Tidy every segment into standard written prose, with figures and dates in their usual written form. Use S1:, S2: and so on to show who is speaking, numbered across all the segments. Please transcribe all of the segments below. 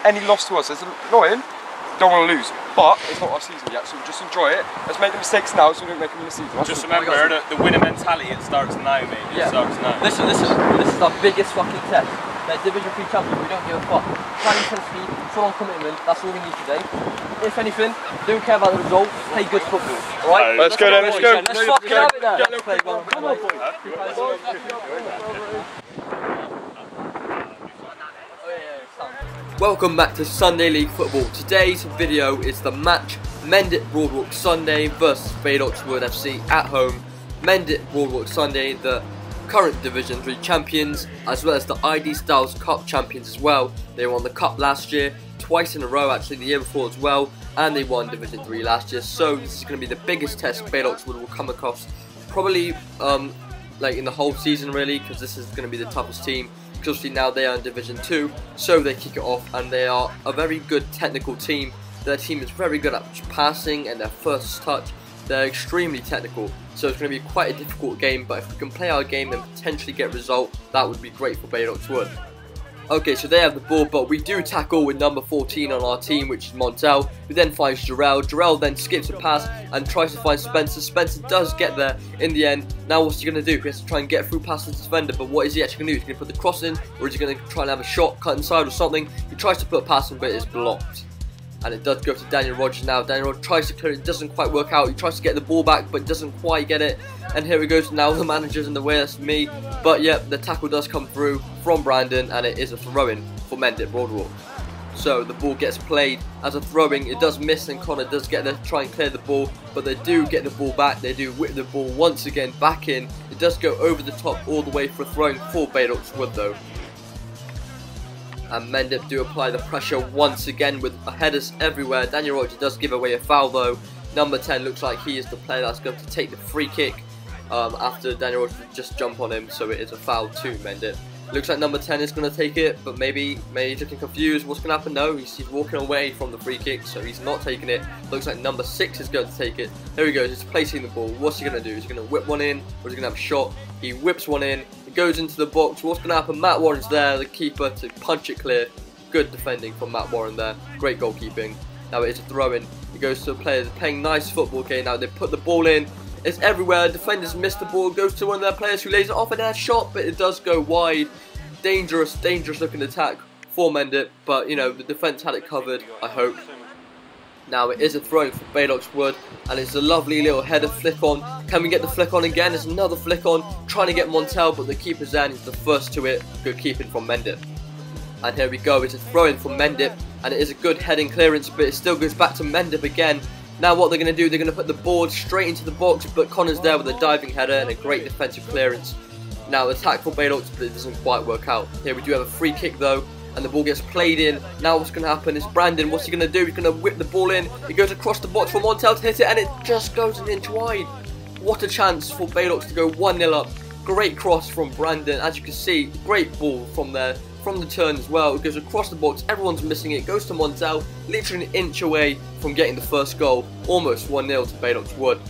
S1: any loss to us. It's annoying. Don't want to lose, but it's not our season yet, so just enjoy it. Let's make the mistakes now, so we don't make them in the season.
S2: Just remember that the winning mentality, it starts now, mate. It starts now.
S3: Listen, this is our biggest fucking test. They're Division 3 champions, we don't give a fuck. High intensity, full on commitment, that's all we need today. If anything, don't care about the result, play good football. Alright?
S1: Let's go then, let's go.
S3: Let's fucking have it there. Let's play well. Come on, boys. Welcome back to Sunday League Football. Today's video is the match Mendip Broadwalk Sunday versus Badocks Wood FC at home. Mendip Broadwalk Sunday, the current Division 3 champions, as well as the ID Styles Cup champions as well. They won the Cup last year, twice in a row actually the year before as well, and they won Division 3 last year. So this is going to be the biggest test Badocks Wood will come across, probably like in the whole season really, because this is going to be the toughest team. Obviously now they are in Division 2, so they kick it off, and they are a very good technical team. Their team is very good at passing and their first touch. They're extremely technical, so it's going to be quite a difficult game, but if we can play our game and potentially get a result, that would be great for Badocks Wood. Okay, so they have the ball, but we do tackle with number 14 on our team, which is Montel, who then finds Jarrell. Jarrell then skips a pass and tries to find Spencer. Spencer does get there in the end. Now what's he going to do? He has to try and get through past the defender, but what is he actually going to do? Is he going to put the cross in, or is he going to try and have a shot cut inside or something? He tries to put a pass in, but it's blocked. And it does go to Daniel Rogers now. Daniel Rogers tries to clear it, doesn't quite work out. He tries to get the ball back, but doesn't quite get it. And here he goes, now the manager's in the way, that's me. But yep, the tackle does come through from Brandon, and it is a throw-in for Mendip Broadwalk. So the ball gets played as a throwing. It does miss, and Connor does get there to try and clear the ball. But they do get the ball back. They do whip the ball once again back in. It does go over the top all the way for a throwing for Badocks Wood though. And Mendip do apply the pressure once again with headers everywhere. Daniel Rogers does give away a foul though. Number 10 looks like he is the player that's going to take the free kick after Daniel Rogers just jump on him, so it is a foul to Mendip. Looks like number 10 is going to take it, but maybe he's looking confused. What's going to happen? No, he's walking away from the free kick, so he's not taking it. Looks like number 6 is going to take it. There he goes, he's placing the ball. What's he going to do? Is he going to whip one in, or is he going to have a shot? He whips one in. Goes into the box. What's going to happen? Matt Warren's there, the keeper, to punch it clear. Good defending from Matt Warren there. Great goalkeeping. Now it is a throw-in. It goes to the players playing nice football. Okay, now they put the ball in. It's everywhere. Defenders miss the ball. Goes to one of their players who lays it off, and a shot, but it does go wide. Dangerous looking attack for Mendip, but you know the defense had it covered, I hope. Now it is a throw for Badocks Wood, and it's a lovely little header flick on. Can we get the flick on again? There's another flick on, trying to get Montel, but the keeper's there and he's the first to it. Good keeping from Mendip. And here we go, it's a throw in from Mendip, and it is a good heading clearance, but it still goes back to Mendip again. Now what they're going to do, they're going to put the board straight into the box, but Connor's there with a diving header and a great defensive clearance. Now attack for Badocks, but it doesn't quite work out. Here we do have a free kick though, and the ball gets played in. Now what's going to happen is Brandon, what's he going to do? He's going to whip the ball in. It goes across the box for Montel to hit it, and it just goes an inch wide. What a chance for Badocks to go 1-0 up. Great cross from Brandon. As you can see, great ball from there, from the turn as well. It goes across the box. Everyone's missing it. Goes to Montel, literally an inch away from getting the first goal. Almost 1-0 to Badocks Wood.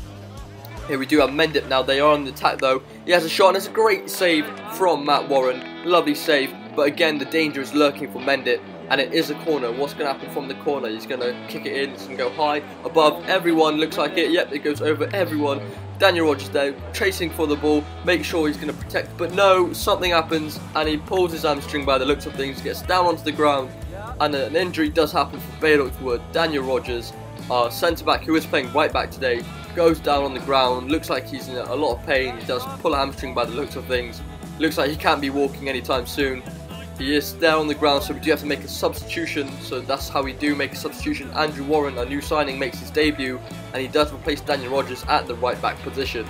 S3: Here we do have Mendip now. They are on the attack though. He has a shot, and it's a great save from Matt Warren. Lovely save. But again, the danger is lurking for Mendip, and it is a corner. What's going to happen from the corner? He's going to kick it in. It's going to go high above everyone. Looks like it. Yep, it goes over everyone. Daniel Rogers there, chasing for the ball. Make sure he's going to protect. But no, something happens, and he pulls his hamstring by the looks of things. Gets down onto the ground, and an injury does happen for Badocks Wood. Daniel Rogers, our centre-back, who is playing right-back today, goes down on the ground. Looks like he's in a lot of pain. He does pull a hamstring by the looks of things. Looks like he can't be walking anytime soon. He is there on the ground, so we do have to make a substitution. So that's how we do make a substitution. Andrew Warren, our new signing, makes his debut, and he does replace Daniel Rogers at the right back position.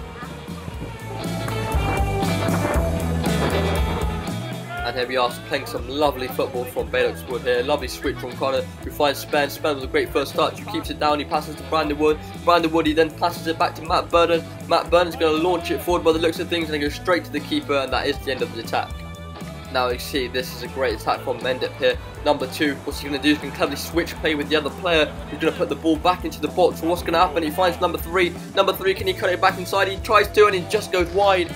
S3: And here we are playing some lovely football from Badocks Wood here. Lovely switch from Connor, who finds Spen. Spen with a great first touch, who keeps it down. He passes to Brandon Wood. Brandon Wood, he then passes it back to Matt Burden. Matt Burden's going to launch it forward by the looks of things, and it goes straight to the keeper, and that is the end of the attack. Now you see this is a great attack from Mendip here. Number 2, what's he going to do? He's going to cleverly switch play with the other player. He's going to put the ball back into the box. So what's going to happen? He finds number 3. Number 3, can he cut it back inside? He tries to, and he just goes wide.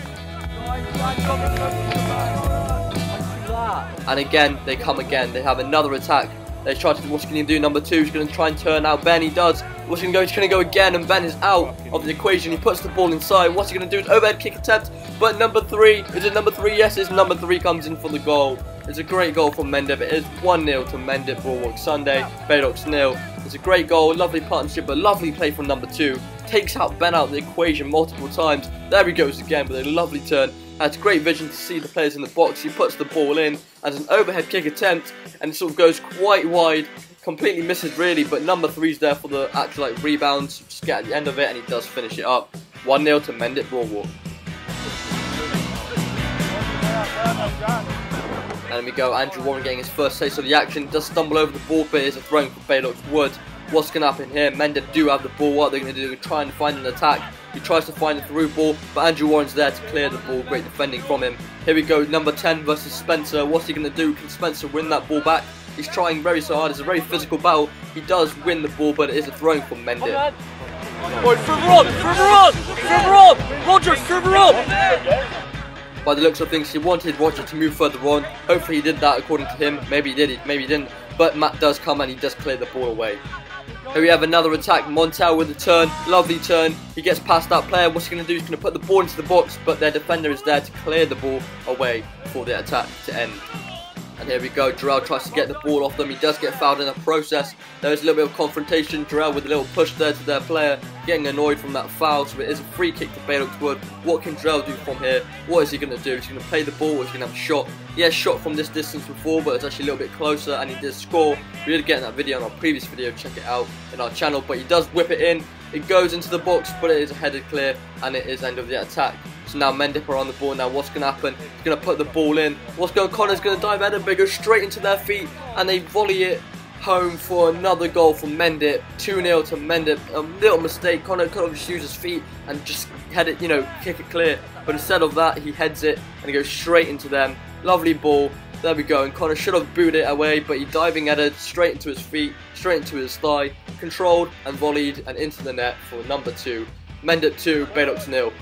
S3: And again, they come again. They have another attack. They try to, what's he going to do? Number 2, he's going to try and turn out Ben. He does. What's he going to go? He's going to go again, and Ben is out of the equation. He puts the ball inside. What's he going to do? It's overhead kick attempt. But number 3, is it number 3? Yes, it's number 3 comes in for the goal. It's a great goal from Mendip. It is 1-0 to Mendip Broadwalk Sunday. Badocks 0. It's a great goal, lovely partnership, but lovely play from number 2. Takes out Ben out of the equation multiple times. There he goes again with a lovely turn. Has great vision to see the players in the box. He puts the ball in as an overhead kick attempt, and it sort of goes quite wide. Completely misses really, but number 3's there for the actual rebounds. Just get at the end of it, and he does finish it up. 1-0 to Mendip Broadwalk. And we go, Andrew Warren getting his first taste of the action. Does stumble over the ball, but it's a throw for Badocks Wood. What's going to happen here? Mendip do have the ball. What they're going to do is try and find an attack. He tries to find the through ball, but Andrew Warren's there to clear the ball. Great defending from him. Here we go, number 10 versus Spencer. What's he going to do? Can Spencer win that ball back? He's trying very so hard. It's a very physical battle. He does win the ball, but it is a throw from Mendip.
S4: Boy, further on, Roger, further on.
S3: By the looks of things, he wanted Roger to move further on. Hopefully he did that according to him. Maybe he did, maybe he didn't. But Matt does come and he does clear the ball away. Here we have another attack. Montel with a turn. Lovely turn. He gets past that player. What's he going to do? He's going to put the ball into the box, but their defender is there to clear the ball away for the attack to end. And here we go, Jarrell tries to get the ball off them. He does get fouled in the process. There is a little bit of confrontation. Jarrell with a little push there to their player, getting annoyed from that foul. So it is a free kick to Badocks Wood. What can Jarrell do from here? What is he going to do? Is he going to play the ball or is he going to have a shot? He has shot from this distance before, but it's actually a little bit closer and he did score. We did get in that video on our previous video. Check it out in our channel. But he does whip it in. It goes into the box, but it is a headed clear and it is end of the attack. So now Mendip are on the ball. Now what's going to happen? He's going to put the ball in. What's going on? Connor's going to dive header, but goes straight into their feet and they volley it home for another goal from Mendip. 2-0 to Mendip. A little mistake. Connor could have just used his feet and just head it, kick it clear. But instead of that, he heads it and he goes straight into them. Lovely ball. There we go. And Connor should have booted it away, but he diving headed straight into his feet, straight into his thigh, controlled and volleyed and into the net for number 2. Mendip 2, Badocks 0.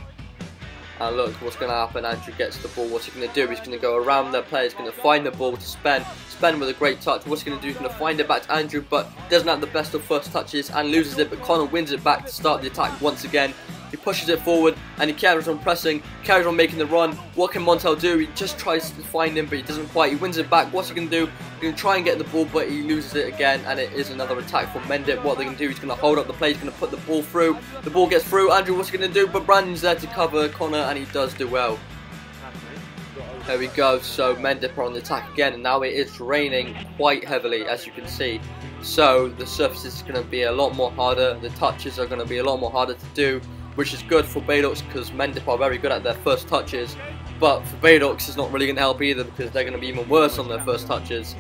S3: And look what's going to happen. Andrew gets the ball. What's he going to do? He's going to go around their player. He's going to find the ball to Spen. Spen with a great touch. What's he going to do? He's going to find it back to Andrew, but doesn't have the best of first touches and loses it. But Connor wins it back to start the attack once again. He pushes it forward and he carries on pressing, carries on making the run. What can Montel do? He just tries to find him, but he doesn't quite. He wins it back. What's he going to do? He's going to try and get the ball, but he loses it again, and it is another attack from Mendip. What they're going to do? He's going to hold up the play. He's going to put the ball through. The ball gets through. Andrew, what's he going to do? But Brandon's there to cover Connor, and he does do well. There we go. So Mendip are on the attack again, and now it is raining quite heavily, as you can see. So the surface is going to be a lot more harder. The touches are going to be a lot more harder to do, which is good for Badocks because Mendip are very good at their first touches. But for Badocks, it's not really going to help either because they're going to be even worse on their first touches.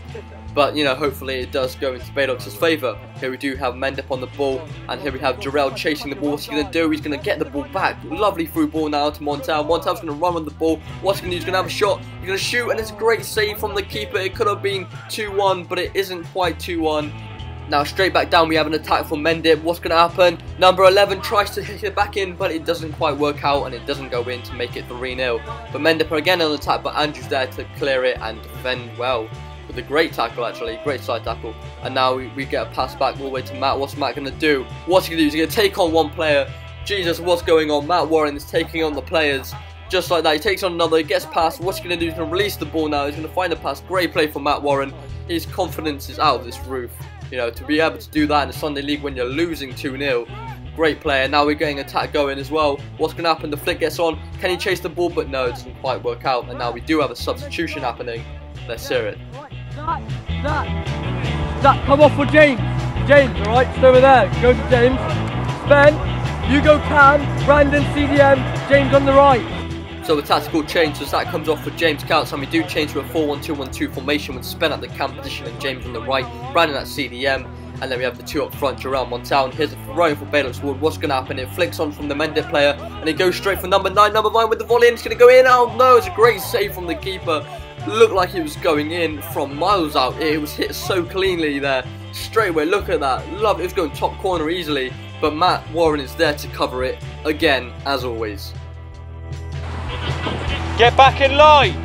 S3: But, hopefully it does go into Badocks' favour. Here we do have Mendip on the ball, and here we have Jarrell chasing the ball. What's he going to do? He's going to get the ball back. Lovely through ball now to Montel. Montel's going to run with the ball. What's he going to do? He's going to have a shot. He's going to shoot, and it's a great save from the keeper. It could have been 2-1, but it isn't quite 2-1. Now straight back down, we have an attack from Mendip. What's going to happen? Number 11 tries to hit it back in, but it doesn't quite work out and it doesn't go in to make it 3-0. But Mendip are again on the attack, but Andrew's there to clear it and defend well. With a great tackle actually, great side tackle. And now we get a pass back all the way to Matt. What's Matt going to do? What's he going to do? He's going to take on one player. Jesus, what's going on? Matt Warren is taking on the players. Just like that, he takes on another, he gets past. What's he going to do? He's going to release the ball now. He's going to find a pass. Great play from Matt Warren. His confidence is out of this roof. To be able to do that in the Sunday League when you're losing 2-0. Great player. Now we're getting attack going as well. What's going to happen? The flick gets on. Can he chase the ball? But no, it doesn't quite work out. And now we do have a substitution happening. Let's hear it.
S4: Zach, come off for James. James, alright, stay over there. Go to James. Spen, you go Cam. Brandon, CDM. James on the right.
S3: So a tactical change, so Zach comes off for James counts, and we do change to a 4-1-2-1-2 formation with Spen at the camp position and James on the right, Brandon at CDM, and then we have the two up front, Jarrell Montel. Here's a throw for Badocks Wood. What's going to happen? It flicks on from the Mendip player, and it goes straight for number 9 with the volley, and it's going to go in. Oh no, it's a great save from the keeper. Looked like it was going in from miles out. It was hit so cleanly there, straight away. Look at that, love it. It was going top corner easily, but Matt Warren is there to cover it again, as always.
S4: Get back in line.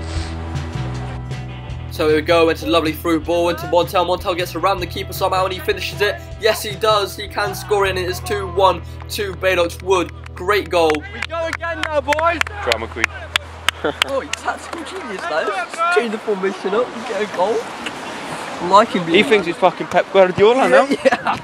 S3: So here we go, into lovely through ball into Montel. Montel gets around the keeper somehow and he finishes it. Yes, he does. He can score it, and it is 2-1 to Badocks Wood. Great goal.
S4: We go again now, boys.
S2: Drama queen.
S3: Oh, he's tactical genius, though. Just change the formation up and get a goal. I'm liking
S2: He thinks he's fucking Pep Guardiola now.
S3: Yeah.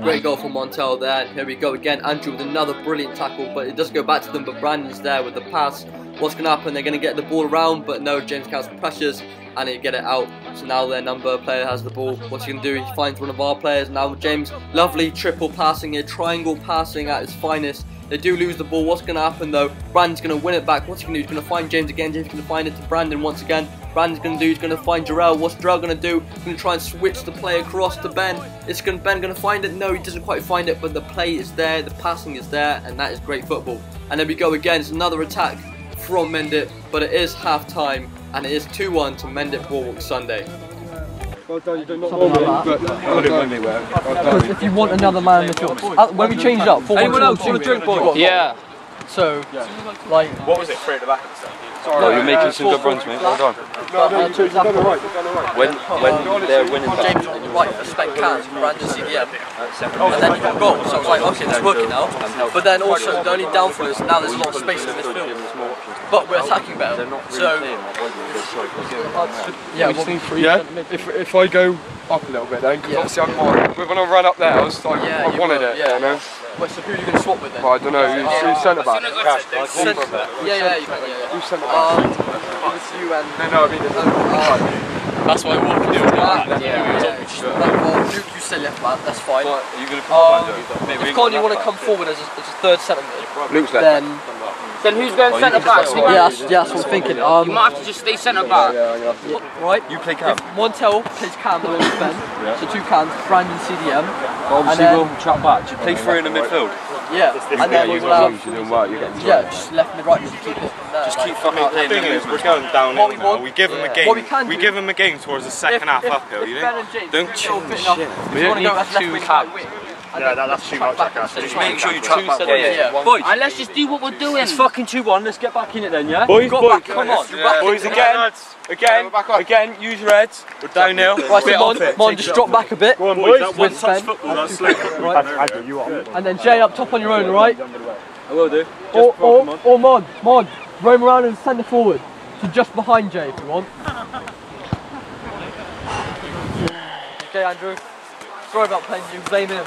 S3: Great goal from Montel there. Here we go again. Andrew with another brilliant tackle, but it does go back to them. But Brandon's there with the pass. What's going to happen? They're going to get the ball around, but no, James Counts pressures and they get it out. So now their number player has the ball. What's he going to do? He finds one of our players. Now James, lovely triple passing here, triangle passing at its finest. They do lose the ball. What's going to happen though? Brandon's going to win it back. What's he going to do? He's going to find James again. James is going to find it to Brandon once again. Brandon's going to do, he's going to find Jarrell. What's Jarrell going to do? He's going to try and switch the play across to Ben. Ben going to find it? No, he doesn't quite find it, but the play is there, the passing is there, and that is great football. And there we go again. It's another attack from Mendip, but it is half time, and it is 2-1 to Mendip Broadwalk Sunday.
S1: Well done, you do not normally,
S4: Because if you want another man in the field, when we change it up, 4-1-2-1-2,
S1: anyone else want a drink, boy?
S4: Yeah. So, like,
S2: What was it? Three at the back of the set.
S1: No, you're making some good runs, mate. Well done. No, you've done it right.
S3: When they're winning, James on the right for spec cans, Brandon CDM, and then you've got goals. So I was like, okay, it's working now. But then also the only downfall is now there's a lot of space in the midfield, but we're attacking better. So yeah,
S1: if I go up a little bit then, because obviously when I ran up there, I was like, I wanted it. You know?
S3: Wait, so who are you going to swap with then?
S1: Well, I don't know. Who's centre back?
S3: Yeah, you can.
S1: Who's centre back?
S3: It's you and.
S1: No, I mean,
S2: That's why we walked in.
S3: Well, Luke, you say left back. That's fine.
S2: Are you going to come on,
S3: if Colin, you want to come forward as a third centre mid,
S1: Luke's left.
S5: Then who's going centre back?
S3: Yeah, that's what I'm thinking.
S5: You might have to just stay centre back.
S3: Right?
S1: You play Cam.
S3: Montel plays Cam along with Ben. So two Cams, Brandon CDM.
S1: Obviously, we'll chat back. Do you play three in the midfield?
S3: Yeah, and then we'll have.
S1: You're doing well. You're getting
S3: Just left mid right, just keep it there.
S2: Just keep fucking playing. The thing is, we're going downhill now. We give them a game.
S3: We
S2: give them a game towards the second half uphill. You know? Don't
S3: chill. We don't need two Cams.
S2: Yeah, that's too much.
S1: Just make sure you track back.
S5: Boys, and let's just do what we're doing.
S4: It's fucking 2-1, let's get back in it then, yeah?
S2: Boys,
S4: come on.
S2: Boys, again, use reds. We're downhill.
S3: Right, so Mon, just drop back a bit.
S2: Go on, boys.
S3: With Ben. And then Jay up top on your own, alright?
S4: I will do.
S3: Or Mon, roam around and centre forward. So just behind Jay if you want. Okay, Andrew. Sorry about playing you, blaming him.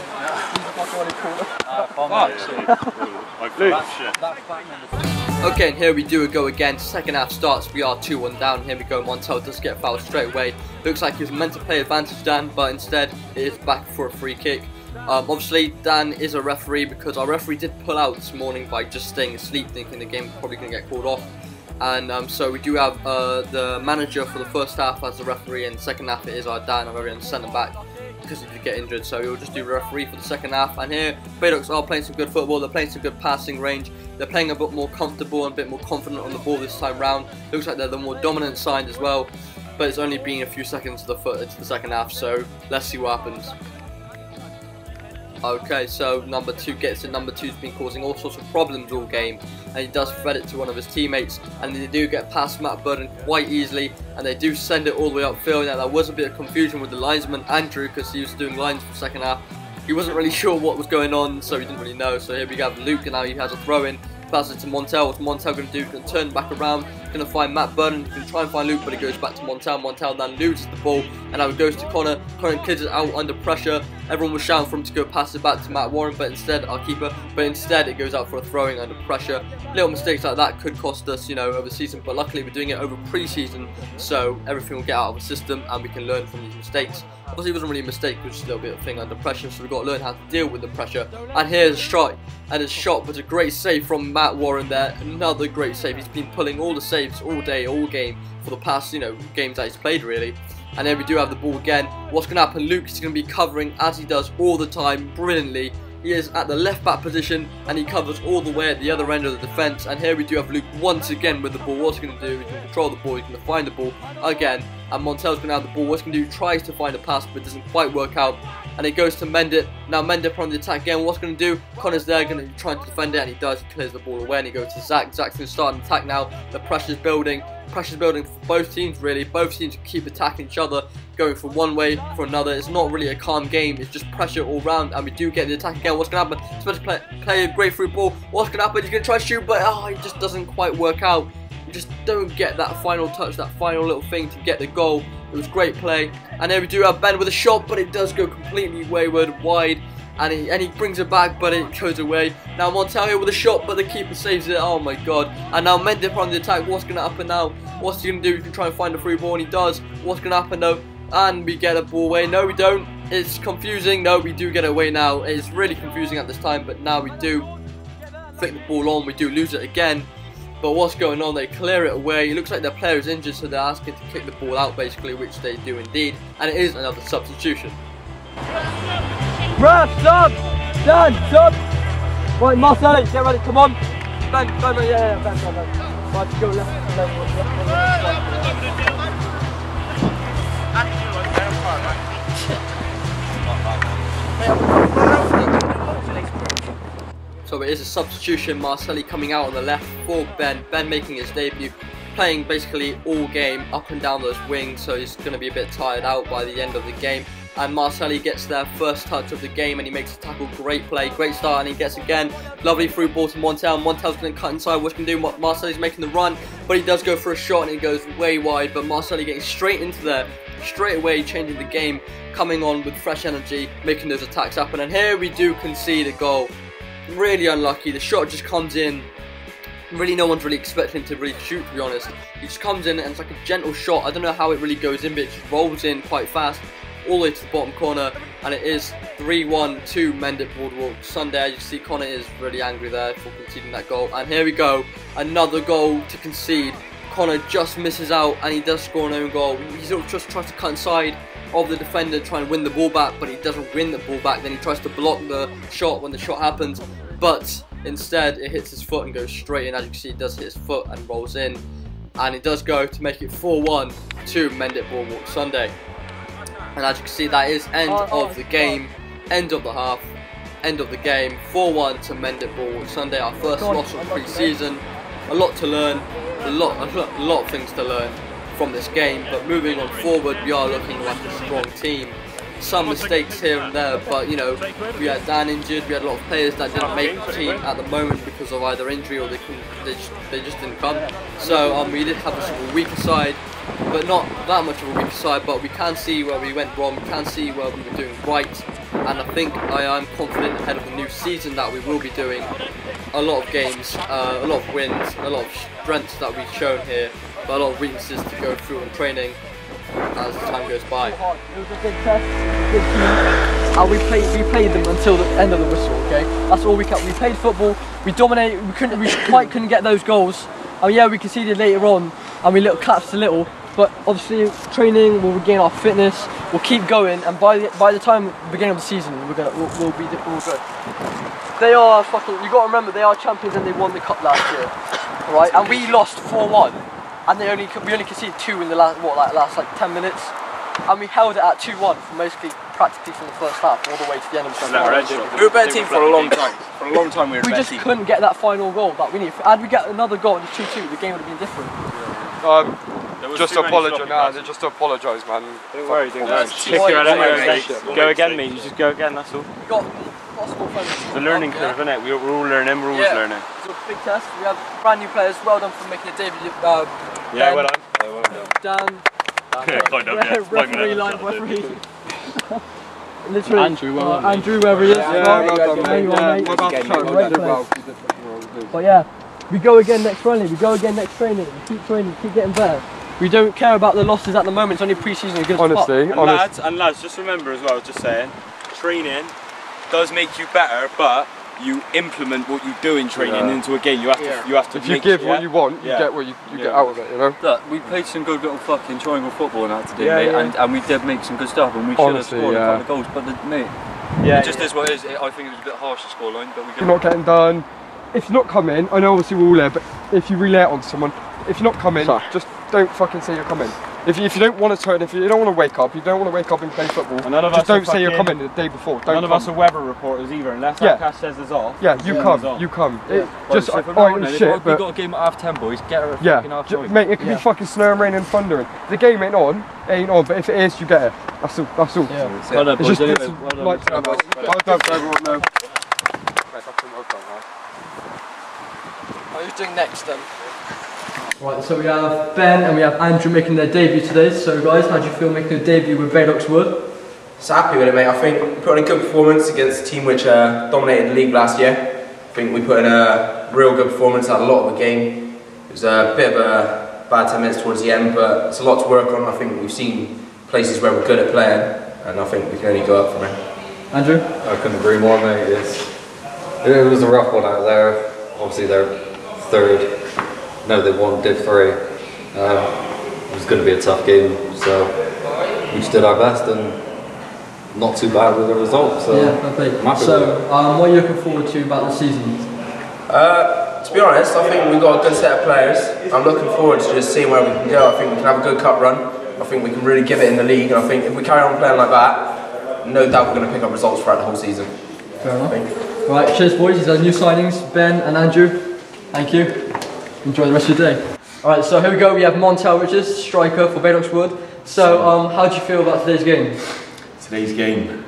S3: Okay, and here we do go again. Second half starts, we are 2-1 down. Here we go, Montel does get fouled straight away. Looks like he was meant to play advantage Dan, but instead it is back for a free kick. Obviously Dan is a referee because our referee did pull out this morning by just staying asleep, thinking the game was probably going to get called off. And so we do have the manager for the first half as the referee, and the second half it is our Dan, our very own centre back, because he did get injured, so he'll just do referee for the second half. And here Badocks are playing some good football, they're playing some good passing range, they're playing a bit more comfortable and a bit more confident on the ball this time round. Looks like they're the more dominant side as well, but it's only been a few seconds to the second half, so let's see what happens. Okay, so number 2 gets it. Number 2's been causing all sorts of problems all game, and he does thread it to one of his teammates, and they do get past Matt Burden quite easily, and they do send it all the way upfield. Now there was a bit of confusion with the linesman Andrew, because he was doing lines for the second half. He wasn't really sure what was going on, so he didn't really know. So here we have Luke, and now he has a throw in. Passes it to Montel. What's Montel going to do? He's going to turn back around. He's going to find Matt Burden. He's going to try and find Luke, but it goes back to Montel. Montel then loses the ball, and now it goes to Connor. Connor clears it out under pressure. Everyone was shouting for him to go pass it back to Matt Warren, but instead, our keeper, it goes out for a throwing under pressure. Little mistakes like that could cost us, you know, over the season, but luckily we're doing it over pre-season, so everything will get out of the system, and we can learn from these mistakes. Obviously, it wasn't really a mistake, it was just a little bit of thing under pressure, so we've got to learn how to deal with the pressure. And here's a shot, and a shot, but a great save from Matt Warren there. Another great save. He's been pulling all the saves all day, all game, for the past, you know, games that he's played, really. And then we do have the ball again. What's going to happen? Luke is going to be covering, as he does all the time, brilliantly. He is at the left back position, and he covers all the way at the other end of the defence. And here we do have Luke once again with the ball. What's he going to do? He's going to control the ball. He's going to find the ball again. And Montel's going to have the ball. What's he going to do? Tries to find a pass, but it doesn't quite work out. and it goes to Mendip. Now Mendip on the attack again. What's going to do? Connor's there, going to try to defend it, and he does. He clears the ball away, and he goes to Zach. Zach's going to start an attack now. The pressure's building. Pressure's building for both teams, really. Both teams keep attacking each other, going from one way for another. It's not really a calm game. It's just pressure all round, and we do get the attack again. What's going to happen? Supposed to play a great through ball. What's going to happen? He's going to try to shoot, but it just doesn't quite work out. You just don't get that final touch, that final little thing to get the goal. It was great play, and there we do have Ben with a shot, but it does go completely wayward, wide, and he brings it back, but it goes away. Now Montel here with a shot, but the keeper saves it. Oh my god! And now Mendip on the attack. What's going to happen now? What's he going to do? He can try and find a free ball, and he does. What's going to happen though? And we get a ball away. No, we don't. It's confusing. No, we do get it away now. It's really confusing at this time, but now we do flick the ball on. We do lose it again. But what's going on? They clear it away. It looks like their player is injured, so they're asking to kick the ball out, basically, which they do indeed. And it is another substitution.
S4: Ref, sub! Dan, sub! Right, Marcel, get ready, come on! Ben, yeah, Ben. Right, go left.
S3: So it is a substitution. Marcelli coming out on the left for Ben. Ben making his debut, playing basically all game up and down those wings, so he's going to be a bit tired out by the end of the game. And Marcelli gets their first touch of the game, and he makes a tackle. Great play, great start, and he gets again lovely through ball to Montel. Montel's going to cut inside. What's going to do? Marcelli's making the run, but he does go for a shot, and it goes way wide. But Marcelli getting straight into there, straight away changing the game, coming on with fresh energy, making those attacks happen. And here we do concede a goal. Really unlucky. The shot just comes in. Really, no one's really expecting him to really shoot, to be honest. He just comes in and it's like a gentle shot. I don't know how it really goes in, but it just rolls in quite fast, all the way to the bottom corner. And it is 3-1 to Mendip Broadwalk Sunday. As you see, Connor is really angry there for conceding that goal. And here we go, another goal to concede. Connor just misses out, and he does score an own goal. He just tries to cut inside of the defender, try and win the ball back, but he doesn't win the ball back. Then he tries to block the shot when the shot happens, but instead it hits his foot and goes straight in. As you can see, it does hit his foot and rolls in, and it does go to make it 4-1 to Mendip Broadwalk Sunday. And as you can see, that is end of the game, end of the half, end of the game. 4-1 to Mendip Broadwalk Sunday, our first loss of pre-season. A lot to learn, a lot of things to learn from this game, but moving on forward, we are looking like a strong team. Some mistakes here and there, but you know, we had Dan injured, we had a lot of players that didn't make the team at the moment because of either injury or they just didn't come. So we did have a sort of weaker side, but not that much of a weaker side, but we can see where we went wrong, we can see where we were doing right, and I think I am confident ahead of the new season that we will be doing a lot of games, a lot of wins, a lot of strengths that we've shown here, but a lot of weaknesses to go through in training as the time goes by.
S4: It was a big test, big team, and we played them until the end of the whistle. Okay, that's all we kept. We played football, we dominated. We quite couldn't get those goals. And yeah, we conceded later on, and we collapsed a little. But obviously, training will regain our fitness. We'll keep going, and by the time the beginning of the season, we'll be all good. They are fucking. You got to remember, they are champions, and they won the cup last year, right? And we lost 4-1. And we only conceded 2 in the last like 10 minutes, and we held it at 2-1 for practically from the first half all the way to the end of the second half.
S2: We were a better team for a long time. For a long time, we were a better team.
S4: We just couldn't get that final goal that we needed. Had we get another goal and 2-2, the game would have been different.
S1: Just apologise, just apologise, man.
S2: Don't worry, go again, mate. You just go again. That's all.
S4: We got possible friends.
S2: It's a learning curve, isn't it? We're all learning. We're always learning.
S4: It's a big test. We have brand new players. Well done for making a debut.
S2: Yeah, well done.
S4: Dan. Referee, line referee. Literally. Andrew, wherever he is. But yeah, we go again next friendly. We go again next training. We keep training. Keep getting better. We don't care about the losses at the moment. It's only pre-season.
S1: Honestly,
S2: lads, just remember as well. I was just saying, training does make you better, but you implement what you do in training into a game. You have to.
S1: If you give what you want, you get what you get out of it. You know.
S6: Look, we played some good little fucking triangle football and that today, mate, and we did make some good stuff, and we should have scored a couple of goals. But it just is what it is. I think it was a bit harsh the scoreline, but
S1: you're not getting done. If you're not coming, I know obviously we're all there, but if you relay it on someone, if you're not coming, just don't fucking say you're coming. If you don't want to turn, if you don't want to wake up, and play football.
S2: And none of
S1: just
S2: us
S1: don't say you're coming the day before.
S2: None of us are weather reporters either, unless that cash says it's off.
S1: Yeah, you come. Just
S6: shit.
S1: But
S6: We've got a game at half 10, boys. Get her a fucking half time.
S1: Mate, it could be fucking snowing, rain and thundering. The game ain't on. But if it is, you get it. That's all.
S4: Yeah.
S6: Well done, boys.
S1: Well done to everyone. No.
S4: Who's doing next then? Right, so we have Ben and we have Andrew making their debut today. So guys, how do you feel making a debut with Badocks Wood?
S7: So happy with it, mate. I think we put in a good performance against a team which dominated the league last year. I think we put in a real good performance, had a lot of the game. It was a bit of a bad 10 minutes towards the end, but it's a lot to work on. I think we've seen places where we're good at playing, and I think we can only go up from it.
S4: Andrew?
S8: I couldn't agree more, mate. It was a rough one out there. Obviously they're third. No, they won, did 3. It was going to be a tough game, so we just did our best and not too bad with the result. So
S4: yeah, okay. So what are you looking forward to about the season?
S7: To be honest, I think we've got a good set of players. I'm looking forward to just seeing where we can go. I think we can have a good cup run. I think we can really give it in the league, and I think if we carry on playing like that, no doubt we're going to pick up results throughout the whole season.
S4: Fair enough. Right, cheers boys. These are new signings, Ben and Andrew. Thank you. Enjoy the rest of your day. Alright, so here we go. We have Montel Richards, striker for Badocks Wood. So, how do you feel about today's game?
S9: Today's game,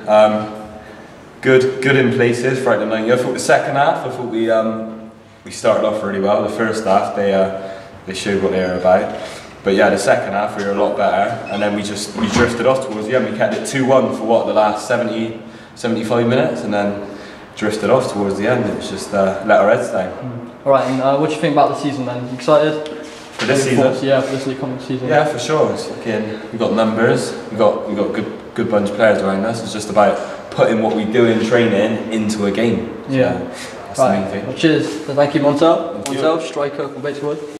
S9: good in places throughout the 90. I thought the second half, we started off really well. The first half, they showed what they were about. But yeah, the second half we were a lot better, and then we drifted off towards the end. We kept it 2-1 for what, the last 75 minutes, and then drifted off towards the end. It was just let our heads down.
S4: Alright, and what do you think about the season then? You excited?
S9: For this season?
S4: Yeah, for this coming season.
S9: Yeah, for sure. We've got numbers, we've got good bunch of players around us. It's just about putting what we do in training into a game.
S4: Yeah.
S9: So that's the main thing.
S4: Well, cheers. So thank you, Montel. Montel, striker for Badocks Wood.